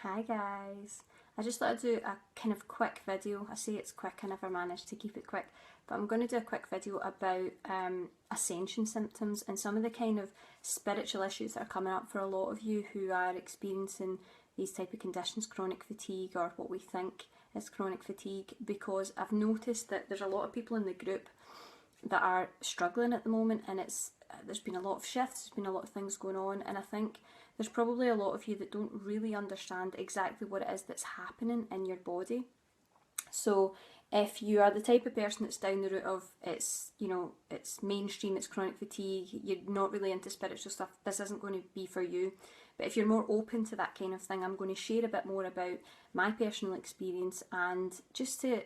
Hi guys. I just thought I'd do a kind of quick video. I say it's quick, I never managed to keep it quick, but I'm going to do a quick video about ascension symptoms and some of the kind of spiritual issues that are coming up for a lot of you who are experiencing these type of conditions, chronic fatigue, or what we think is chronic fatigue, because I've noticed that there's a lot of people in the group that are struggling at the moment, and there's been a lot of shifts, there's been a lot of things going on, and I think there's probably a lot of you that don't really understand exactly what it is that's happening in your body. So if you are the type of person that's down the route of it's mainstream, it's chronic fatigue, you're not really into spiritual stuff, this isn't going to be for you. But if you're more open to that kind of thing, I'm going to share a bit more about my personal experience, and just to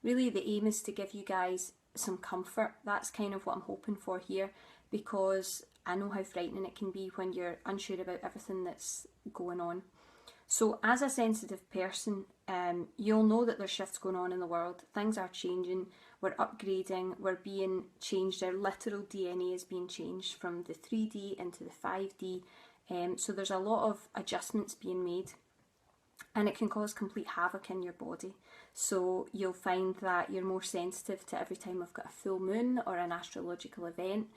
really, the aim is to give you guys some comfort. That's kind of what I'm hoping for here, because I know how frightening it can be when you're unsure about everything that's going on. So as a sensitive person, you'll know that there's shifts going on in the world. Things are changing, we're upgrading, we're being changed. Our literal DNA is being changed from the 3D into the 5D. So there's a lot of adjustments being made, and it can cause complete havoc in your body. So you'll find that you're more sensitive to every time we've got a full moon or an astrological event.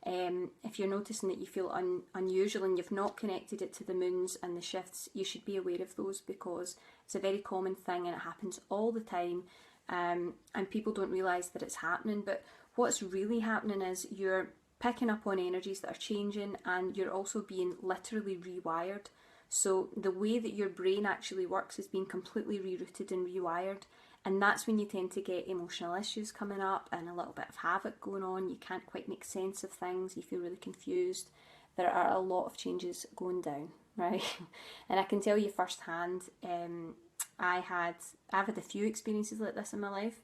If you're noticing that you feel unusual and you've not connected it to the moons and the shifts, you should be aware of those, because it's a very common thing and it happens all the time, and people don't realise that it's happening. But what's really happening is you're picking up on energies that are changing, and you're also being literally rewired. So the way that your brain actually works is being completely rerouted and rewired, and that's when you tend to get emotional issues coming up and a little bit of havoc going on. You can't quite make sense of things, you feel really confused. There are a lot of changes going down, right? And I can tell you firsthand, I've had a few experiences like this in my life.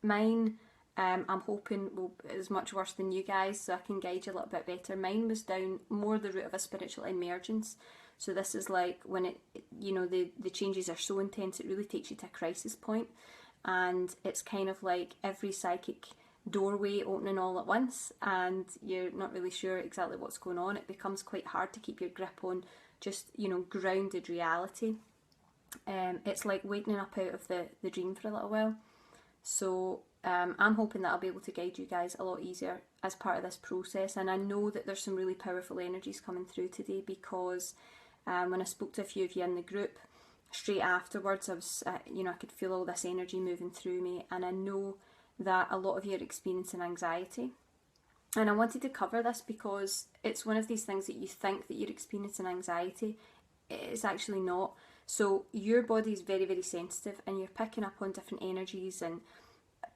Mine, I'm hoping is much worse than you guys, so I can guide you a little bit better. Mine was down more the route of a spiritual emergence. So this is like when the changes are so intense, it really takes you to a crisis point, and it's kind of like every psychic doorway opening all at once, and you're not really sure exactly what's going on. It becomes quite hard to keep your grip on just grounded reality. It's like waking up out of the dream for a little while. So I'm hoping that I'll be able to guide you guys a lot easier as part of this process, and I know that there's some really powerful energies coming through today, because when I spoke to a few of you in the group, straight afterwards, I was, I could feel all this energy moving through me, and I know that a lot of you are experiencing anxiety. And I wanted to cover this because it's one of these things that you think that you're experiencing anxiety. It's actually not. So your body is very, very sensitive, and you're picking up on different energies and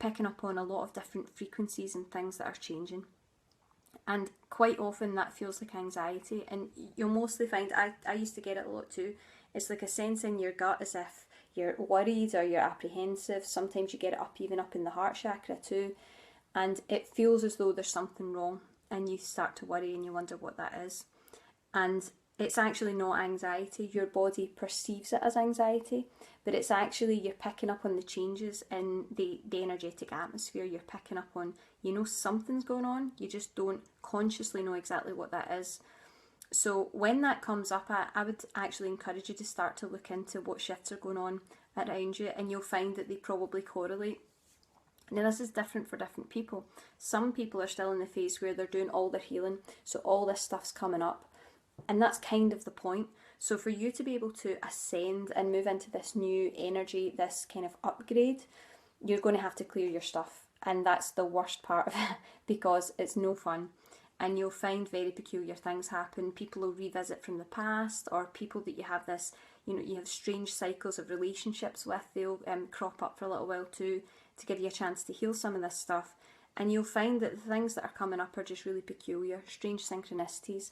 picking up on a lot of different frequencies and things that are changing. And quite often that feels like anxiety, and you'll mostly find, I used to get it a lot too, it's like a sense in your gut as if you're worried or you're apprehensive. Sometimes you get it up, even up in the heart chakra too, and it feels as though there's something wrong, and you start to worry and you wonder what that is. And it's actually not anxiety. Your body perceives it as anxiety, but it's actually you're picking up on the changes in the energetic atmosphere. You're picking up on, something's going on. You just don't consciously know exactly what that is. So when that comes up, I would actually encourage you to start to look into what shifts are going on around you, and you'll find that they probably correlate. Now, this is different for different people. Some people are still in the phase where they're doing all their healing, so all this stuff's coming up. And that's kind of the point. So for you to be able to ascend and move into this new energy, this kind of upgrade, you're going to have to clear your stuff. And that's the worst part of it, because it's no fun. And you'll find very peculiar things happen. People will revisit from the past, or people that you have this, you have strange cycles of relationships with, they'll crop up for a little while too, to give you a chance to heal some of this stuff. And you'll find that the things that are coming up are just really peculiar, strange synchronicities.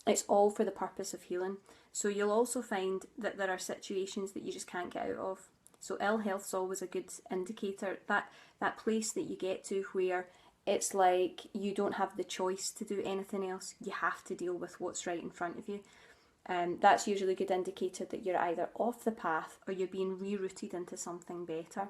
It's all for the purpose of healing. So you'll also find that there are situations that you just can't get out of. So ill health's always a good indicator. That place that you get to where it's like you don't have the choice to do anything else. You have to deal with what's right in front of you. That's usually a good indicator that you're either off the path or you're being rerouted into something better.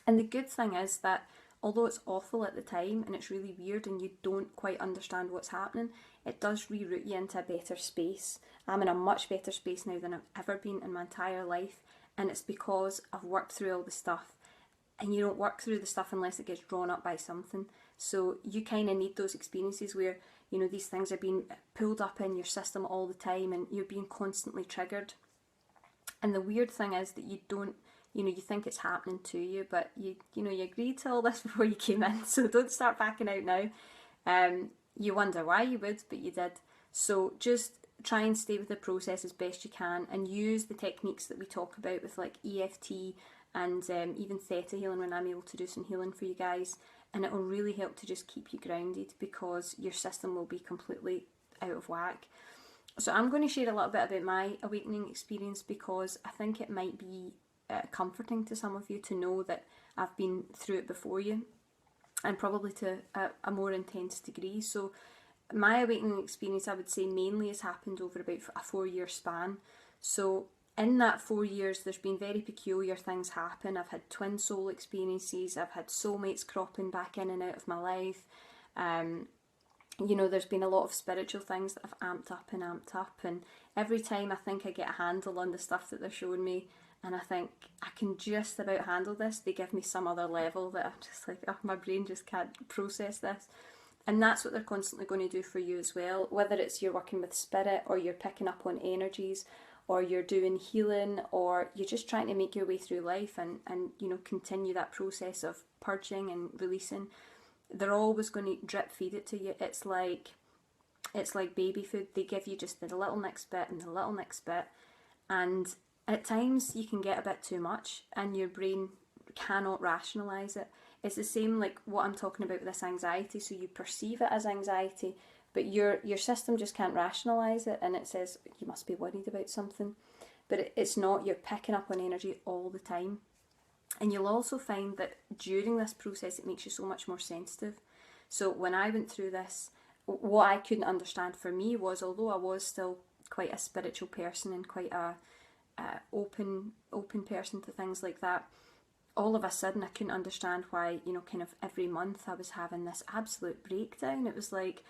And the good thing is that although it's awful at the time and it's really weird and you don't quite understand what's happening, it does reroute you into a better space. I'm in a much better space now than I've ever been in my entire life, and it's because I've worked through all the stuff. And you don't work through the stuff unless it gets drawn up by something. So you kind of need those experiences where, you know, these things are being pulled up in your system all the time and you're being constantly triggered. And the weird thing is that you don't, you know, you think it's happening to you, but you know, you agreed to all this before you came in, so don't start backing out now. You wonder why you would, but you did. So just try and stay with the process as best you can and use the techniques that we talk about with like EFT and even theta healing when I'm able to do some healing for you guys, and it will really help to just keep you grounded because your system will be completely out of whack. So I'm going to share a little bit about my awakening experience because I think it might be comforting to some of you to know that I've been through it before you, and probably to a more intense degree. So my awakening experience, I would say, mainly has happened over about a 4-year span. So in that 4 years, there's been very peculiar things happen. I've had twin soul experiences. I've had soulmates cropping back in and out of my life. You know, there's been a lot of spiritual things that I've amped up. And every time I think I get a handle on the stuff that they're showing me, and I think I can just about handle this, they give me some other level that I'm just like, oh, my brain just can't process this. And that's what they're constantly going to do for you as well. Whether it's you're working with spirit, or you're picking up on energies, or you're doing healing, or you're just trying to make your way through life and you know, continue that process of purging and releasing, they're always going to drip feed it to you. It's like baby food. They give you just the little next bit and the little next bit, and at times you can get a bit too much and your brain cannot rationalise it. It's the same like what I'm talking about with this anxiety. So you perceive it as anxiety, but your system just can't rationalise it, and it says you must be worried about something, but it's not. You're picking up on energy all the time. And you'll also find that during this process it makes you so much more sensitive. So when I went through this, what I couldn't understand for me was, although I was still quite a spiritual person and quite a open person to things like that, all of a sudden I couldn't understand why, you know, kind of every month I was having this absolute breakdown. It was like,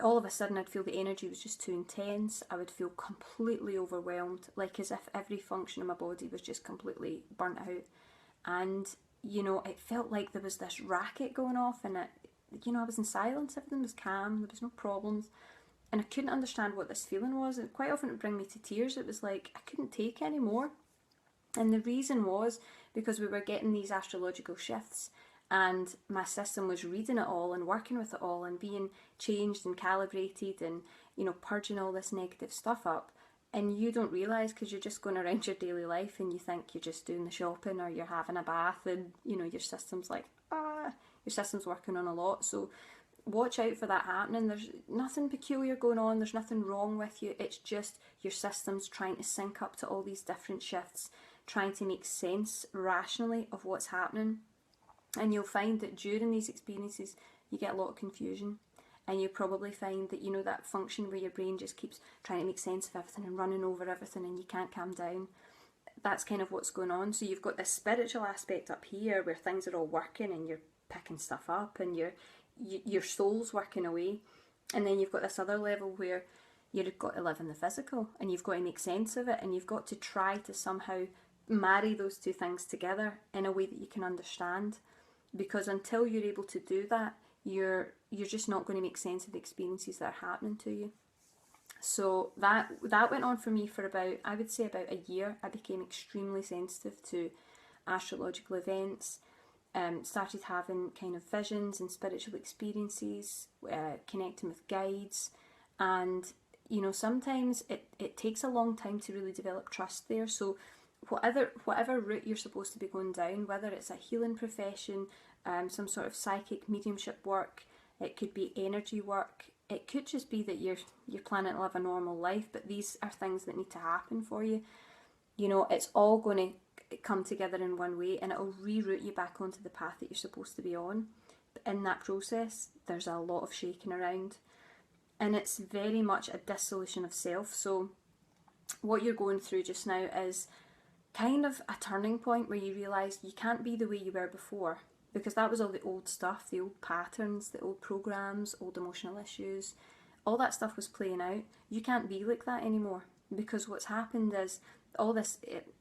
all of a sudden I'd feel the energy was just too intense. I would feel completely overwhelmed, like as if every function in my body was just completely burnt out. And, you know, it felt like there was this racket going off, and you know, I was in silence, everything was calm, there was no problems. And I couldn't understand what this feeling was. And quite often it would bring me to tears. It was like I couldn't take any more. And the reason was because we were getting these astrological shifts, and my system was reading it all and working with it all and being changed and calibrated and, you know, purging all this negative stuff up. And you don't realise, because you're just going around your daily life and you think you're just doing the shopping or you're having a bath, and, you know, your system's like, your system's working on a lot. So watch out for that happening. There's nothing peculiar going on, there's nothing wrong with you, it's just your system's trying to sync up to all these different shifts, trying to make sense rationally of what's happening. And you'll find that during these experiences you get a lot of confusion, and you probably find that, you know, that function where your brain just keeps trying to make sense of everything and running over everything and you can't calm down. That's kind of what's going on. So you've got this spiritual aspect up here where things are all working and you're picking stuff up and your soul's working away, and then you've got this other level where you've got to live in the physical and you've got to make sense of it, and you've got to try to somehow marry those two things together in a way that you can understand, because until you're able to do that, you're just not going to make sense of the experiences that are happening to you. So that went on for me for about, I would say about a year. I became extremely sensitive to astrological events. Started having kind of visions and spiritual experiences, connecting with guides, and, you know, sometimes it takes a long time to really develop trust there. So whatever route you're supposed to be going down, whether it's a healing profession, some sort of psychic mediumship work, it could be energy work, it could just be that you're planning to live a normal life, but these are things that need to happen for you. You know, it's all going to come together in one way, and it'll reroute you back onto the path that you're supposed to be on. But in that process, there's a lot of shaking around, and it's very much a dissolution of self. So what you're going through just now is kind of a turning point where you realise you can't be the way you were before. because that was all the old stuff, the old patterns, the old programs, old emotional issues. All that stuff was playing out. You can't be like that anymore, because what's happened is all this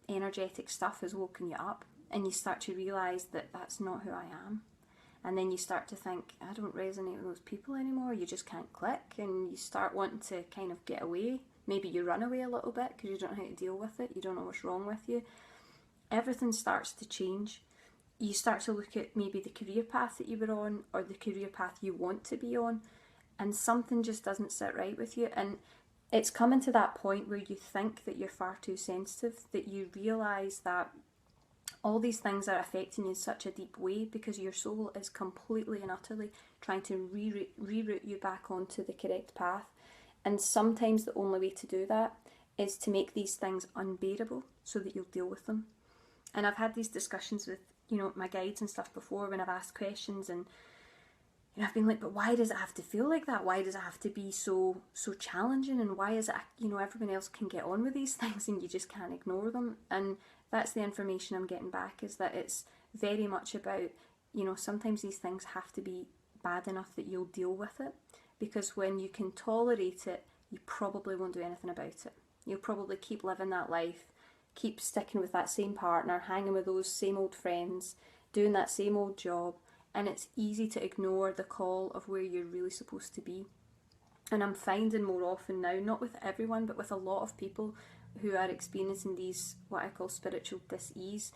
energetic stuff has woken you up, and you start to realise that that's not who I am. And then you start to think, I don't resonate with those people anymore. You just can't click, and you start wanting to kind of get away. Maybe you run away a little bit because you don't know how to deal with it. You don't know what's wrong with you. Everything starts to change. You start to look at maybe the career path that you were on, or the career path you want to be on, and something just doesn't sit right with you. And it's coming to that point where you think that you're far too sensitive, that you realise that all these things are affecting you in such a deep way because your soul is completely and utterly trying to reroute you back onto the correct path. And sometimes the only way to do that is to make these things unbearable so that you'll deal with them. And I've had these discussions with, my guides and stuff before when I've asked questions, and I've been like, but why does it have to feel like that? Why does it have to be so challenging? And why is it, everyone else can get on with these things and you just can't ignore them? And that's the information I'm getting back, is that it's very much about, sometimes these things have to be bad enough that you'll deal with it. Because when you can tolerate it, you probably won't do anything about it. You'll probably keep living that life, keep sticking with that same partner, hanging with those same old friends, doing that same old job, and it's easy to ignore the call of where you're really supposed to be. And I'm finding more often now, not with everyone, but with a lot of people who are experiencing these, what I call spiritual dis-ease,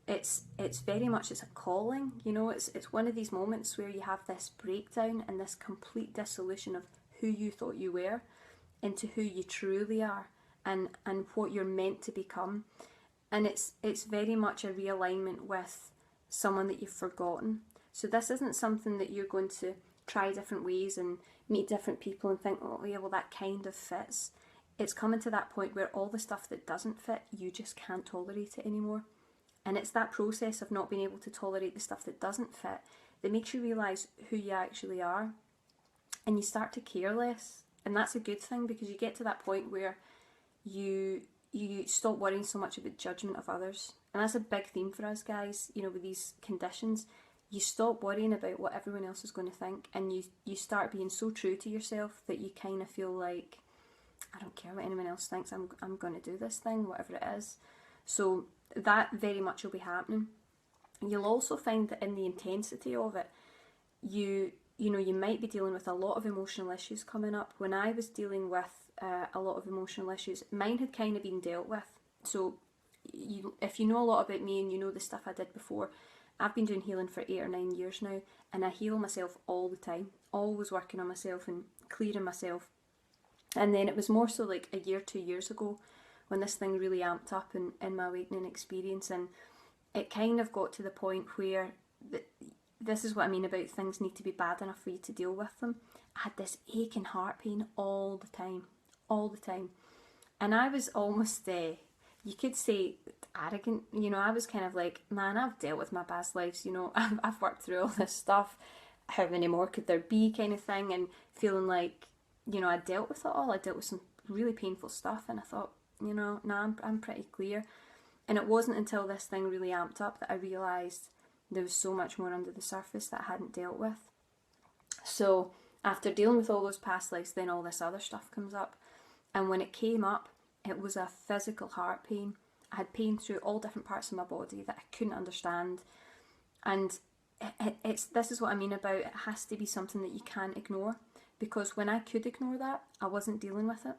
it's very much, it's a calling, it's one of these moments where you have this breakdown and this complete dissolution of who you thought you were into who you truly are, and what you're meant to become. And it's very much a realignment with someone that you've forgotten. So this isn't something that you're going to try different ways and meet different people and think, oh yeah, well that kind of fits. It's coming to that point where all the stuff that doesn't fit, you just can't tolerate it anymore. And it's that process of not being able to tolerate the stuff that doesn't fit that makes you realise who you actually are. And you start to care less. And that's a good thing, because you get to that point where you stop worrying so much about judgment of others. And that's a big theme for us guys, with these conditions. You stop worrying about what everyone else is going to think, and you start being so true to yourself that you kind of feel like, I don't care what anyone else thinks, I'm going to do this thing, whatever it is. So that very much will be happening. You'll also find that in the intensity of it, you might be dealing with a lot of emotional issues coming up. When I was dealing with a lot of emotional issues, mine had kind of been dealt with. So if you know a lot about me and you know the stuff I did before, I've been doing healing for 8 or 9 years now, and I heal myself all the time, always working on myself and clearing myself. And then it was more so like a year, 2 years ago, when this thing really amped up in my awakening experience, and it kind of got to the point where this is what I mean about things need to be bad enough for you to deal with them. I had this aching heart pain all the time. And I was almost, you could say, arrogant. I was kind of like, man, I've dealt with my past lives, I've worked through all this stuff. How many more could there be, kind of thing, and feeling like, I dealt with it all. I dealt with some really painful stuff, and I thought, nah, I'm pretty clear. And it wasn't until this thing really amped up that I realised there was so much more under the surface that I hadn't dealt with. So after dealing with all those past lives, then all this other stuff comes up. And when it came up, it was a physical heart pain. I had pain through all different parts of my body that I couldn't understand. And this is what I mean about it has to be something that you can't ignore. Because when I could ignore that, I wasn't dealing with it.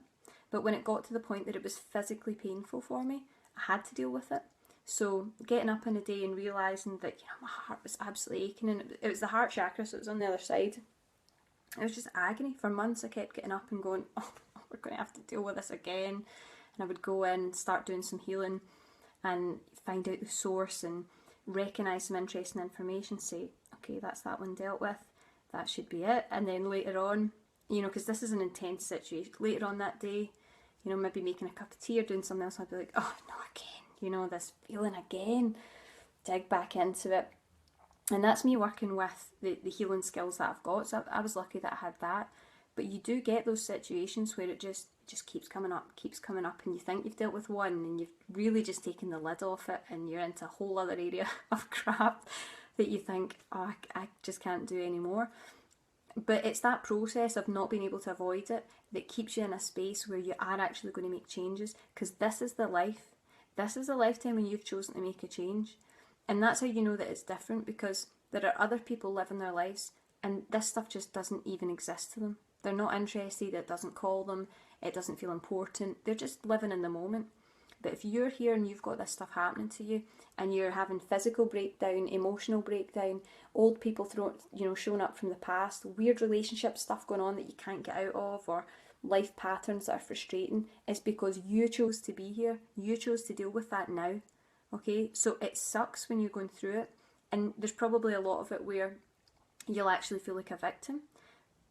But when it got to the point that it was physically painful for me, I had to deal with it. So getting up in a day and realising that my heart was absolutely aching, and it was the heart chakra, so it was on the other side. It was just agony. For months I kept getting up and going, oh, we're going to have to deal with this again. And I would go in and start doing some healing and find out the source and recognise some interesting information, say, okay, that's that one dealt with, that should be it. And then later on, because this is an intense situation, later on that day, maybe making a cup of tea or doing something else, I'd be like, oh no, again, this feeling again, dig back into it. And that's me working with the healing skills that I've got. So I was lucky that I had that. But you do get those situations where it just keeps coming up, and you think you've dealt with one and you've really just taken the lid off it and you're into a whole other area of crap. that you think, oh, I just can't do anymore. But it's that process of not being able to avoid it that keeps you in a space where you are actually going to make changes, because this is the life. This is the lifetime when you've chosen to make a change. And that's how you know that it's different, because there are other people living their lives and this stuff just doesn't even exist to them. They're not interested, it doesn't call them, it doesn't feel important. They're just living in the moment. But if you're here and you've got this stuff happening to you and you're having physical breakdown, emotional breakdown, old people showing up from the past, weird relationship stuff going on that you can't get out of, or life patterns that are frustrating, it's because you chose to be here. You chose to deal with that now. Okay, so it sucks when you're going through it, and there's probably a lot of it where you'll actually feel like a victim.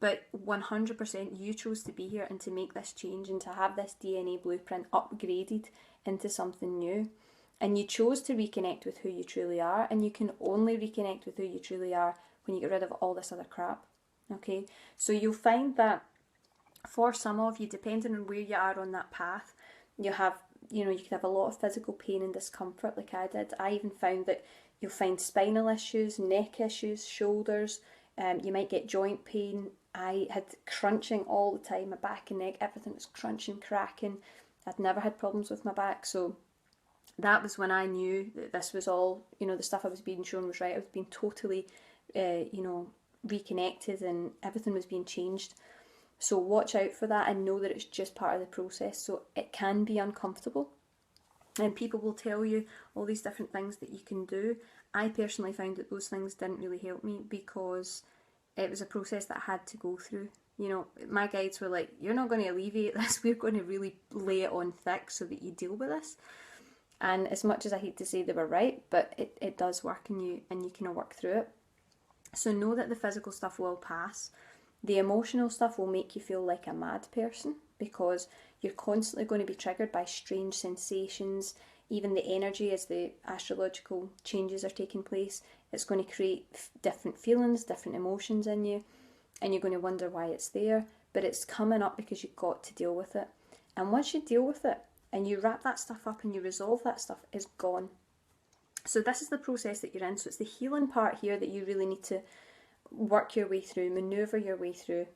But 100% you chose to be here and to make this change and to have this DNA blueprint upgraded into something new. And you chose to reconnect with who you truly are, and you can only reconnect with who you truly are when you get rid of all this other crap. Okay, so you'll find that for some of you, depending on where you are on that path, you could have a lot of physical pain and discomfort like I did. I even found that you'll find spinal issues, neck issues, shoulders, you might get joint pain. I had crunching all the time, my back and neck, everything was crunching, cracking. I'd never had problems with my back, so that was when I knew that this was all, the stuff I was being shown was right. I was being totally, reconnected, and everything was being changed. So watch out for that and know that it's just part of the process. So it can be uncomfortable, and people will tell you all these different things that you can do. I personally found that those things didn't really help me, because it was a process that I had to go through. My guides were like, you're not going to alleviate this, we're going to really lay it on thick so that you deal with this. And as much as I hate to say they were right, but it does work in you, and you can work through it. So know that the physical stuff will pass. The emotional stuff will make you feel like a mad person, because you're constantly going to be triggered by strange sensations. Even the energy, as the astrological changes are taking place, it's going to create different feelings, different emotions in you, and you're going to wonder why it's there. But it's coming up because you've got to deal with it. And once you deal with it and you wrap that stuff up and you resolve that stuff, it's gone. So this is the process that you're in. So it's the healing part here that you really need to work your way through, maneuver your way through.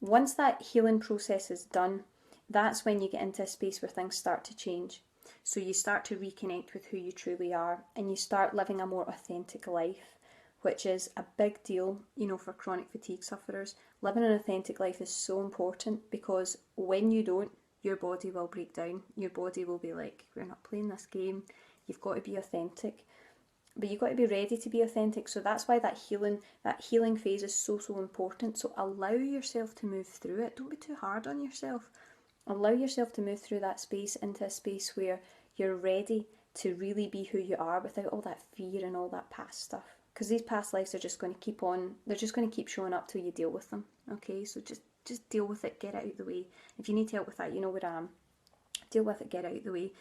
Once that healing process is done, that's when you get into a space where things start to change. So you start to reconnect with who you truly are, and you start living a more authentic life, which is a big deal, for chronic fatigue sufferers. Living an authentic life is so important, because when you don't, your body will break down. Your body will be like, we're not playing this game. You've got to be authentic. But you've got to be ready to be authentic. So that's why that healing phase is so important. So allow yourself to move through it. Don't be too hard on yourself. Allow yourself to move through that space into a space where you're ready to really be who you are, without all that fear and all that past stuff. Because these past lives are just going to keep on, they're just going to keep showing up till you deal with them. Okay, so just deal with it, get it out of the way. If you need help with that, you know where I am. Deal with it, get it out of the way.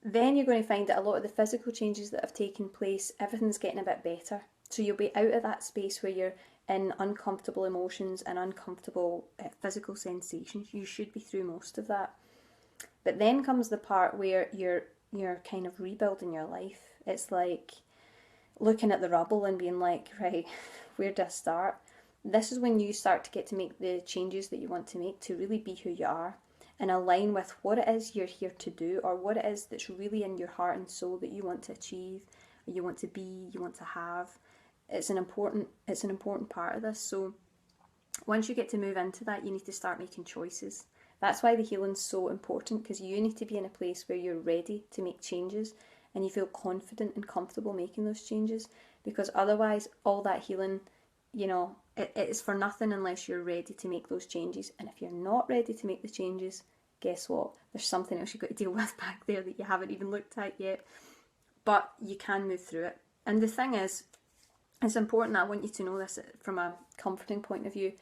Then you're going to find that a lot of the physical changes that have taken place, everything's getting a bit better. So you'll be out of that space where you're in uncomfortable emotions and uncomfortable physical sensations. You should be through most of that. But then comes the part where you're kind of rebuilding your life. It's like looking at the rubble and being like, right, where do I start? This is when you start to get to make the changes that you want to make to really be who you are, and align with what it is you're here to do, or what it is that's really in your heart and soul that you want to achieve, or you want to be, you want to have. It's an important part of this. So once you get to move into that, you need to start making choices. That's why the healing's so important, because you need to be in a place where you're ready to make changes and you feel confident and comfortable making those changes, because otherwise all that healing, it is for nothing unless you're ready to make those changes. And if you're not ready to make the changes, guess what? There's something else you've got to deal with back there that you haven't even looked at yet. But you can move through it. And the thing is, it's important, I want you to know this from a comforting point of view.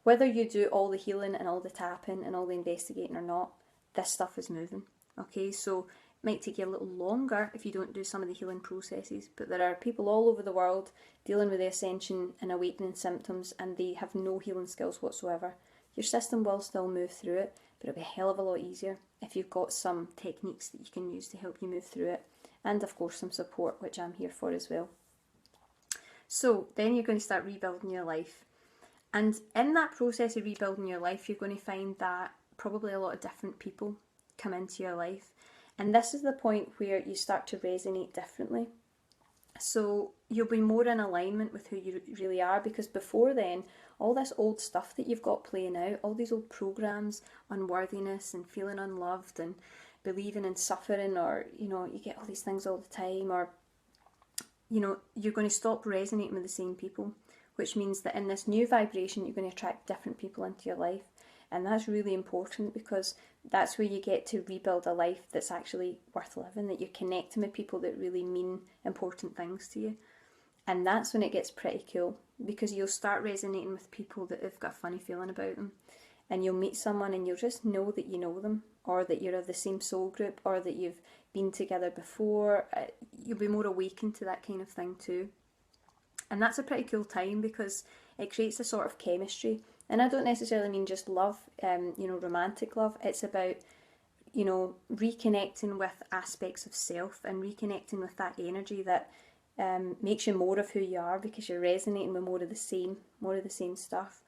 Whether you do all the healing and all the tapping and all the investigating or not, this stuff is moving. Okay, so it might take you a little longer if you don't do some of the healing processes, but there are people all over the world dealing with the ascension and awakening symptoms, and they have no healing skills whatsoever. Your system will still move through it, but it'll be a hell of a lot easier if you've got some techniques that you can use to help you move through it, and of course some support, which I'm here for as well. So then you're going to start rebuilding your life. And in that process of rebuilding your life, you're going to find that probably a lot of different people come into your life. And this is the point where you start to resonate differently. So you'll be more in alignment with who you really are, because before then, all this old stuff that you've got playing out, all these old programs, unworthiness and feeling unloved and believing in suffering, or, you know, you get all these things all the time, or, you know, you're going to stop resonating with the same people, which means that in this new vibration, you're going to attract different people into your life. And that's really important, because that's where you get to rebuild a life that's actually worth living, that you're connecting with people that really mean important things to you. And that's when it gets pretty cool, because you'll start resonating with people that have got a funny feeling about them. And you'll meet someone and you'll just know that you know them, or that you're of the same soul group, or that you've been together before. You'll be more awakened to that kind of thing too. And that's a pretty cool time, because it creates a sort of chemistry. And I don't necessarily mean just love, you know, romantic love. It's about, you know, reconnecting with aspects of self and reconnecting with that energy that makes you more of who you are, because you're resonating with more of the same stuff.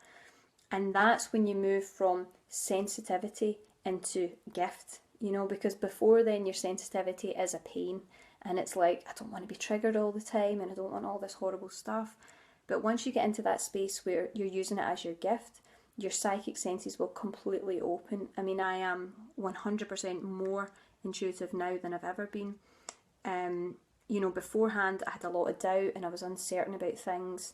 And that's when you move from sensitivity into gift, you know, because before then your sensitivity is a pain, and it's like, I don't want to be triggered all the time, and I don't want all this horrible stuff. But once you get into that space where you're using it as your gift, your psychic senses will completely open. I mean, I am 100% more intuitive now than I've ever been. You know, beforehand I had a lot of doubt and I was uncertain about things.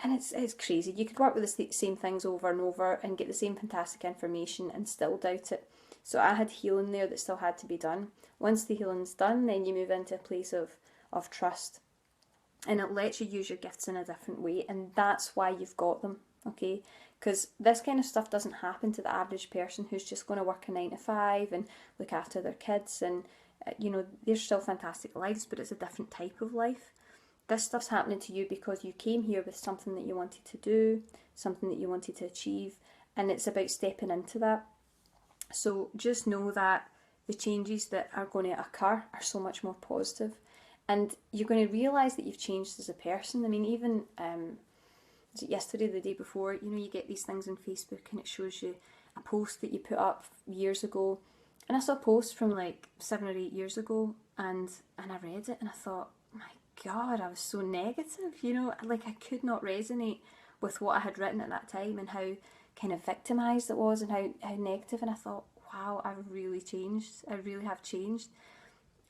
And it's crazy. You could work with the same things over and over and get the same fantastic information and still doubt it. So I had healing there that still had to be done. Once the healing's done, then you move into a place of trust. And it lets you use your gifts in a different way, and that's why you've got them, okay? Because this kind of stuff doesn't happen to the average person who's just going to work a 9 to 5 and look after their kids, and you know, they're still fantastic lives, but it's a different type of life. This stuff's happening to you because you came here with something that you wanted to do, something that you wanted to achieve, and it's about stepping into that. So just know that the changes that are going to occur are so much more positive. And you're going to realise that you've changed as a person. I mean, even was it yesterday, the day before, you know, you get these things on Facebook and it shows you a post that you put up years ago. And I saw a post from like 7 or 8 years ago, and I read it and I thought, my God, I was so negative, you know, like I could not resonate with what I had written at that time, and how kind of victimised it was, and how negative. And I thought, wow, I've really changed. I really have changed.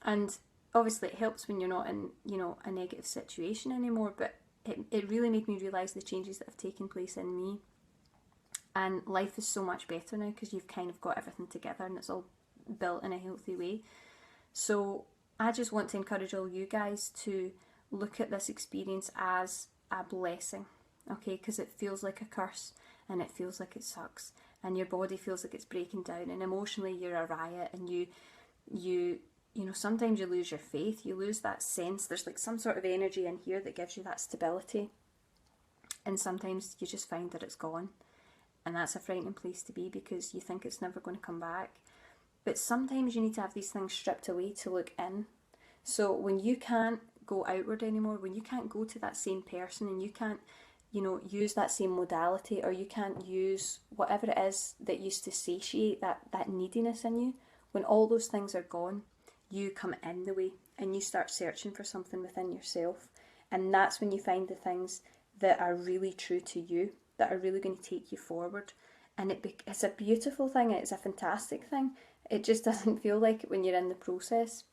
And obviously it helps when you're not in, you know, a negative situation anymore, but it really made me realise the changes that have taken place in me. And life is so much better now, because you've kind of got everything together and it's all built in a healthy way. So I just want to encourage all you guys to look at this experience as a blessing, okay? Because it feels like a curse, and it feels like it sucks, and your body feels like it's breaking down, and emotionally you're a riot, and you know, sometimes you lose your faith, you lose that sense. There's like some sort of energy in here that gives you that stability, and sometimes you just find that it's gone, and that's a frightening place to be, because you think it's never going to come back. But sometimes you need to have these things stripped away to look in. So when you can't go outward anymore, when you can't go to that same person, and you can't, you know, use that same modality, or you can't use whatever it is that used to satiate that neediness in you, when all those things are gone, you come in the way and you start searching for something within yourself. And that's when you find the things that are really true to you, that are really going to take you forward. And it's a beautiful thing, it's a fantastic thing. It just doesn't feel like it when you're in the process.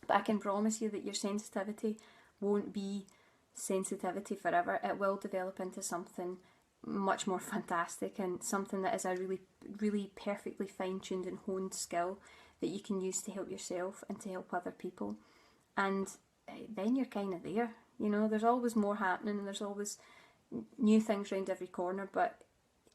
But I can promise you that your sensitivity won't be sensitivity forever. It will develop into something much more fantastic, and something that is a really, really perfectly fine-tuned and honed skill that you can use to help yourself and to help other people. And then you're kind of there. You know, there's always more happening, and there's always new things around every corner, but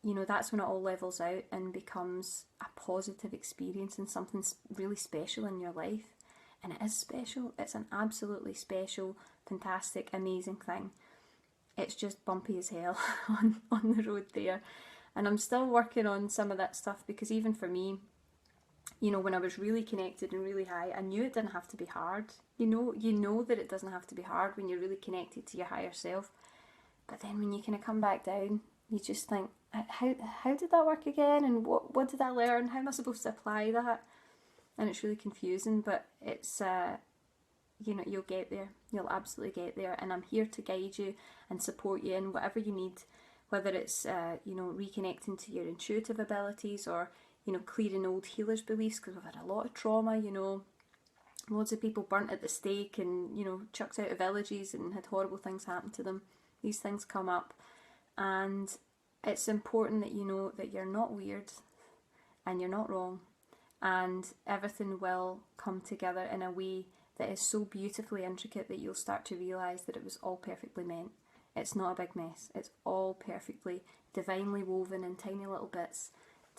you know, that's when it all levels out and becomes a positive experience and something really special in your life. And it is special. It's an absolutely special, fantastic, amazing thing. It's just bumpy as hell on the road there. And I'm still working on some of that stuff, because even for me, you know, when I was really connected and really high, I knew it didn't have to be hard. You know that it doesn't have to be hard when you're really connected to your higher self. But then when you kind of come back down, you just think, how did that work again? And what did I learn? How am I supposed to apply that? And it's really confusing, but it's, you know, you'll get there. You'll absolutely get there. And I'm here to guide you and support you in whatever you need, whether it's, you know, reconnecting to your intuitive abilities, or, you know, clearing old healers' beliefs, because we've had a lot of trauma, you know, loads of people burnt at the stake and, you know, chucked out of villages and had horrible things happen to them. These things come up, and it's important that you know that you're not weird and you're not wrong, and everything will come together in a way that is so beautifully intricate that you'll start to realise that it was all perfectly meant. It's not a big mess. It's all perfectly, divinely woven in tiny little bits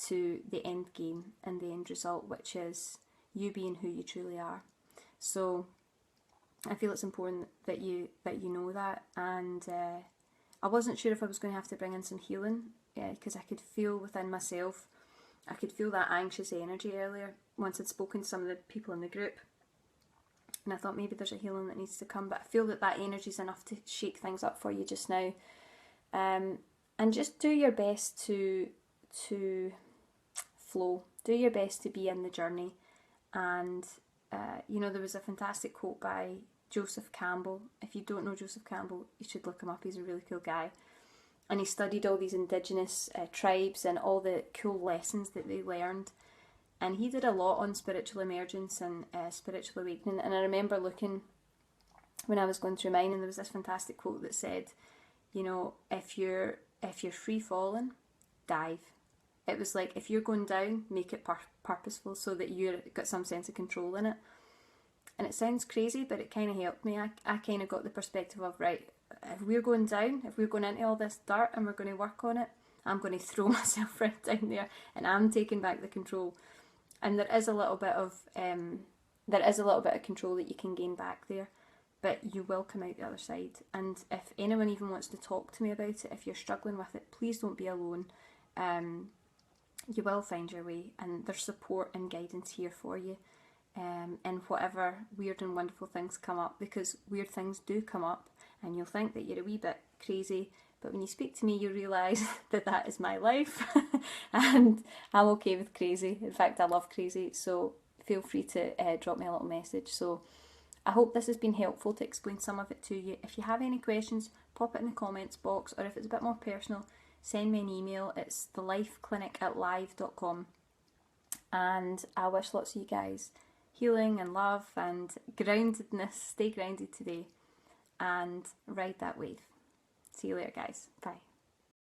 to the end game and the end result, which is you being who you truly are. So I feel it's important that you know that, and I wasn't sure if I was going to have to bring in some healing, because I could feel within myself, I could feel that anxious energy earlier once I'd spoken to some of the people in the group, and I thought maybe there's a healing that needs to come, but I feel that energy is enough to shake things up for you just now, and just do your best to flow, do your best to be in the journey. And you know, there was a fantastic quote by Joseph Campbell. If you don't know Joseph Campbell, you should look him up. He's a really cool guy. And he studied all these indigenous tribes and all the cool lessons that they learned. And he did a lot on spiritual emergence and spiritual awakening. And I remember looking, when I was going through mine, and there was this fantastic quote that said, you know, if you're free falling, dive. It was like, if you're going down, make it purposeful so that you've got some sense of control in it. And it sounds crazy, but it kind of helped me. I kind of got the perspective of, right, if we're going down, if we're going into all this dirt and we're going to work on it, I'm going to throw myself right down there, and I'm taking back the control. And there is a little bit of control that you can gain back there, but you will come out the other side. And if anyone even wants to talk to me about it, if you're struggling with it, please don't be alone. You will find your way, and there's support and guidance here for you, and whatever weird and wonderful things come up, because weird things do come up, and you'll think that you're a wee bit crazy, but when you speak to me, you realise that is my life, and I'm okay with crazy. In fact, I love crazy, so feel free to drop me a little message. So I hope this has been helpful to explain some of it to you. If you have any questions, pop it in the comments box, or if it's a bit more personal, send me an email. It's thelifeclinic@live.com. And I wish lots of you guys healing and love and groundedness. Stay grounded today and ride that wave. See you later, guys. Bye.